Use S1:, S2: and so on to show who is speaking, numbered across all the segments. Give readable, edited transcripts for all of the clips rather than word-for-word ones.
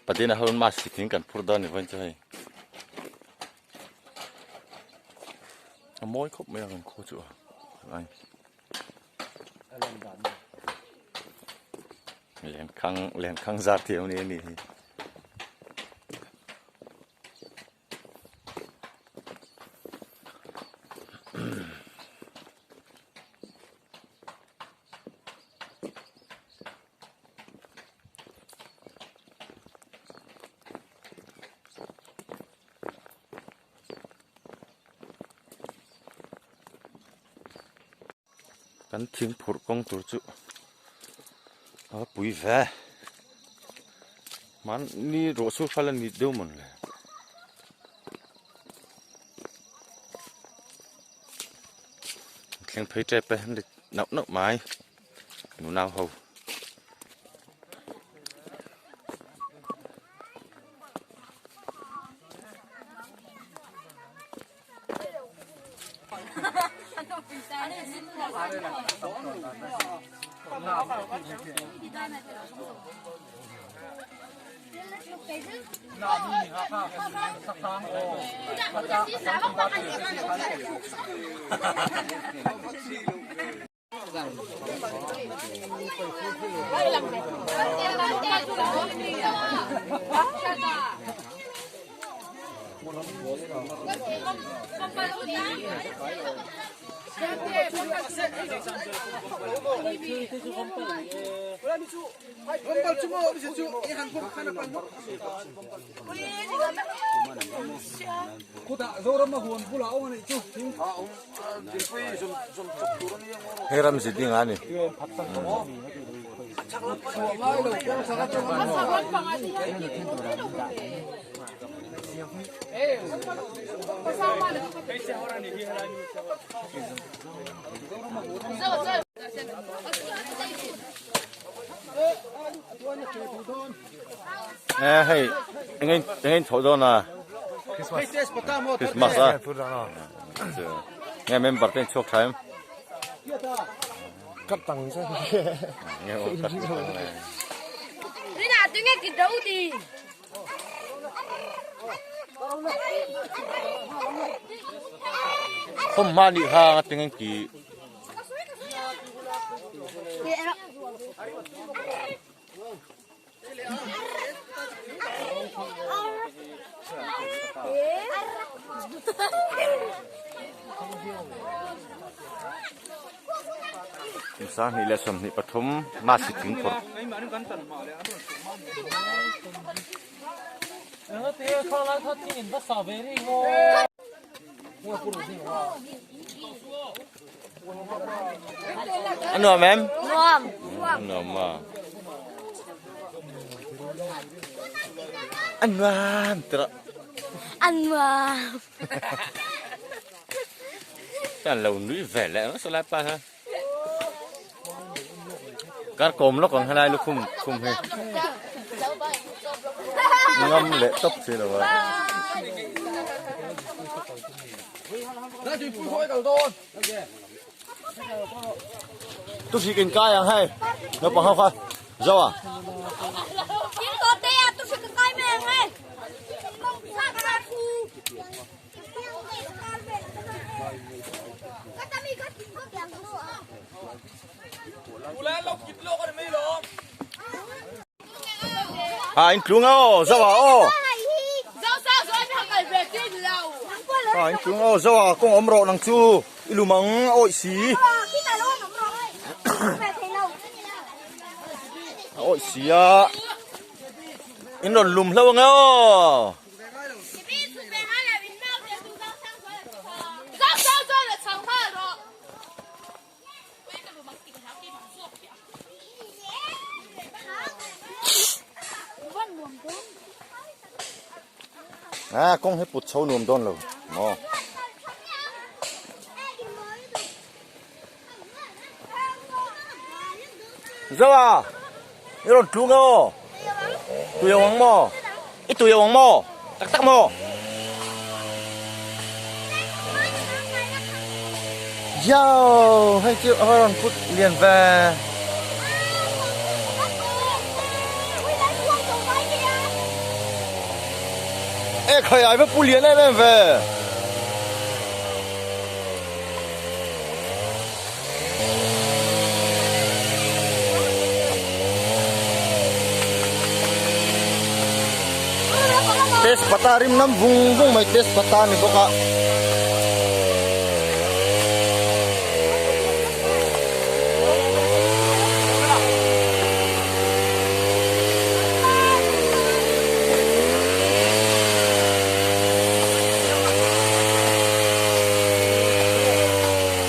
S1: ประเด็นเขามาสิทิ้งกันพูดตอนนี้เพิ่นจะให้โม้ยครบไม่เอากันโคจั่วไอ้เลี้ยงข้างซาเทียวนี้นี่กันทิ้งผุดกงตัวจุปุ๋ยแฝมันนี่รถสู้ฟันนี่เดียวมันเลยแข่งเพย์ใจไปนับไม้หนูนาวเขาHeram sih tinggal nih. Hey, ingin thổi na. Christmas à? Nghe mình bật lên chụp thấy cắt tăng sao? Nghe cắt tăng này.
S2: Đi nào, tôi nghe kịp đâu đi.
S1: Không mà đi ha, tiếng Anh kỳ. Sa ni le som ni pathum ma si ting por ano ma'am ano ma anwam tra
S2: Anwam
S1: Chàng lầu núi vẻ lẽ nó sẽ lại pa ha cá cồm nó còn hai nay nó không hề ngâm lệ tóc gì đâu vậy tôi chỉ cần cay à hay nó bằng không phải rau à anh xuống ô rau à ô anh xuống ô rau à con ốm rộ năng chu ilu mắng ôi xí ôi xí à in đồn lùm lâu nghe ô con hết bột sâu nuông đôn rồi, mò. Giờ à, 이런 둥어, 두여 왕모, 이 두여 왕모, 딱딱 모. Yo, hay chưa, hơn phút liền về. ใครไอ้พวกผู้เลี้ยงได้ไหมเว้ยเทสปตาริมน้ำบุ้งไม่เทสปตานี่พวกอะ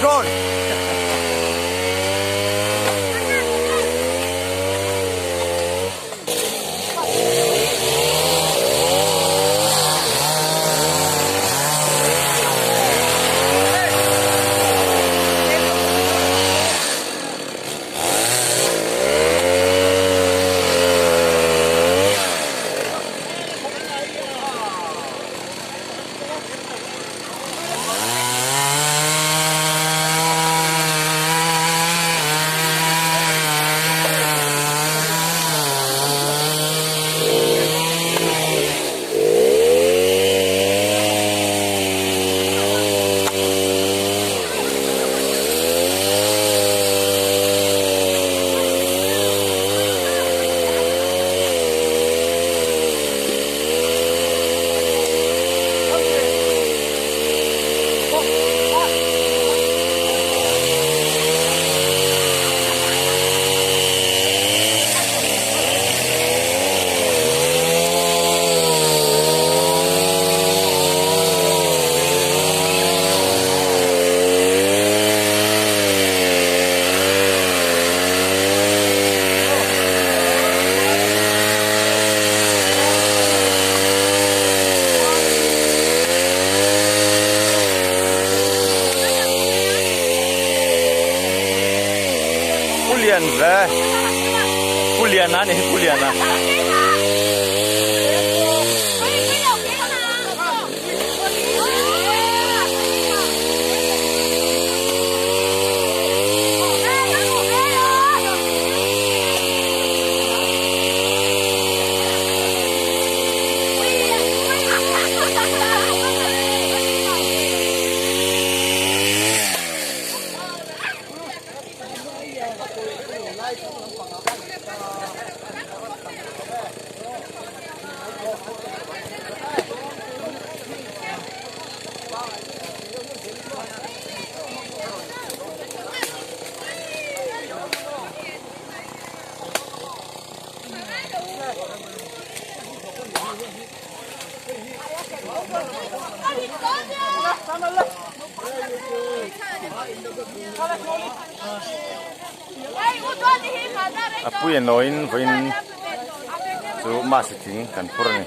S1: โดนผู้เลี้ยงเว้ยผู้เลี้ยงนะนี่ผู้เลี้ยงนะ Apu yang noin voin tu masih ting kan purni.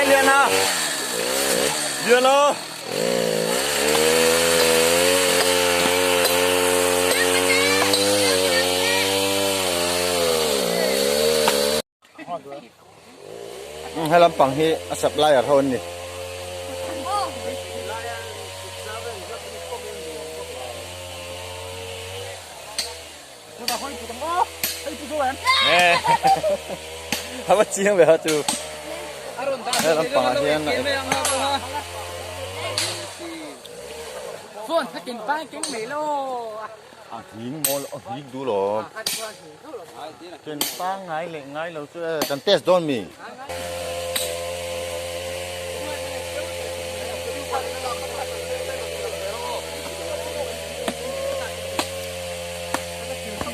S1: Liana, Liana. Hay làm bằng hi sập lại ở thôn đi. Nè, how about chiang về hả chú? Hay làm bằng hi anh này.
S3: Phun,กินป้ากินหมี่โล
S1: Hiến mô lọ hiến đủ lọ. Trên ba ngày lệ ngày lâu chưa cần test đón mì.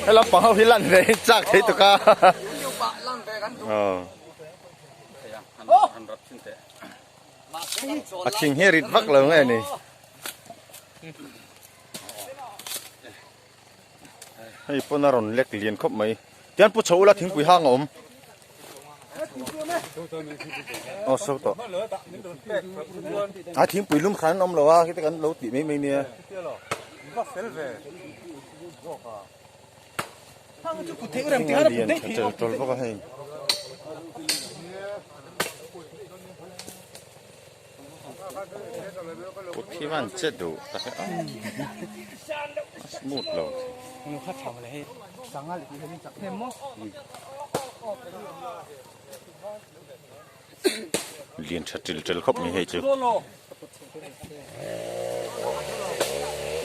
S1: Hay là bằng hậu hi lăn về chắc thấy tụi ca. Chỉnh hết rít vắc là nghe này. Hay pun naron lek lian khop mai tian pu chou la thing pui hang om o so to a thing pui lum khan om lo wa ki te kan lo ti mai mai nia thang chu ku theng ram ti ha pu te thi tol ba ka hai กดที่มันเจ็ดดูแต่สมูทเลย
S3: มึงคัดทำอะไรให้สังหารหรือให้จับเทมมั้ง
S1: เรียนชัดจิลจิลครบนี่ให้จู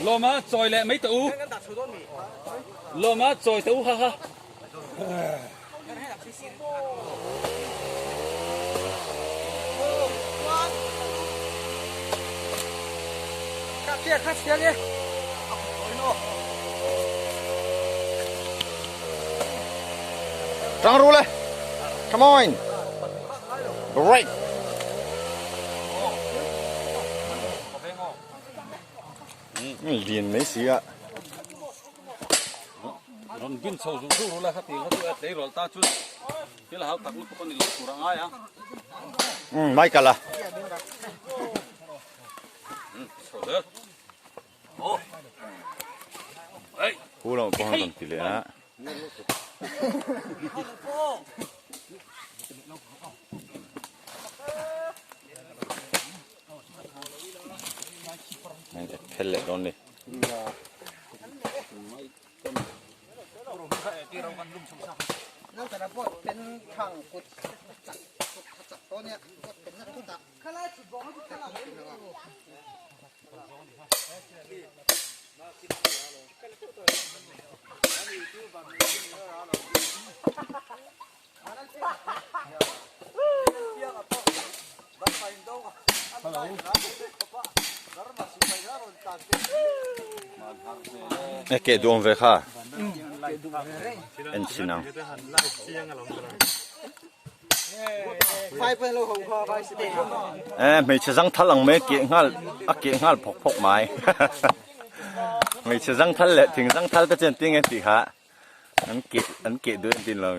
S3: โลมาจอยแหละไม่ตู้โลมาจอยตู้ฮ่าฮ่าคัดเสียเลย
S1: จังรู้เลย come on right เรียนไม่เสีย
S3: นนกินโซ่สู้รู้แล้วครับตีเขาตัวเตะรอตาชุดที่เราตักลูกคนนี้ลูกkurangอ่ะ
S1: ไม่กันละ
S3: โซ่เด้อโอ้เฮ้ย
S1: พูดเราป้องกันตีเลยนะนี่เพลเล็ตโดนเลย
S4: นั่นแต่ละพวกเป็นข้างกุดจักตัวเนี่ยเป็นนักกุดตักข้าไล่สุดบอกให้ทุกท่านเห็นเลย
S1: นี่เกดดวงเวค่าเอ็นชินัง
S4: ไฟเป็นโลหะคอไฟสเตย์
S1: ไม่ใช่สังทัลลังไม่เกี่ยงหัลเกี่ยงหัลพกไม้ ไม่ใช่สังทัลแหละถึงสังทัลก็จะติ้งไงสิฮะอันเกดด้วยดินเรา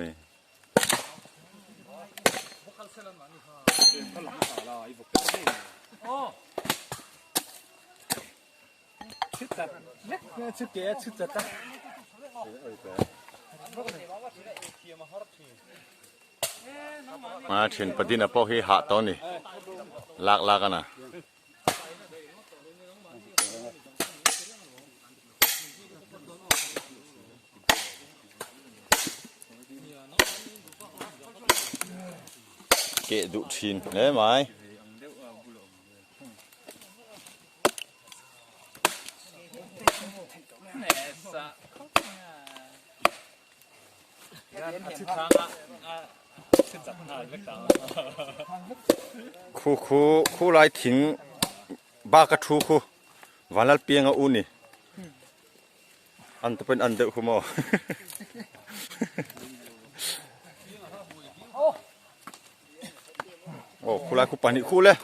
S1: มาถึงประเด็นพวกที่หาตอนนี้ลากกันนะเกะดุชินเลยไหมคู่ไรถึงบากระทูคู่วันละเปียงเอาอุ่นนี่อันจะเป็นอันเดียวคู่มั้งโอ้คู่ไรคู่ปานี่คู่เลย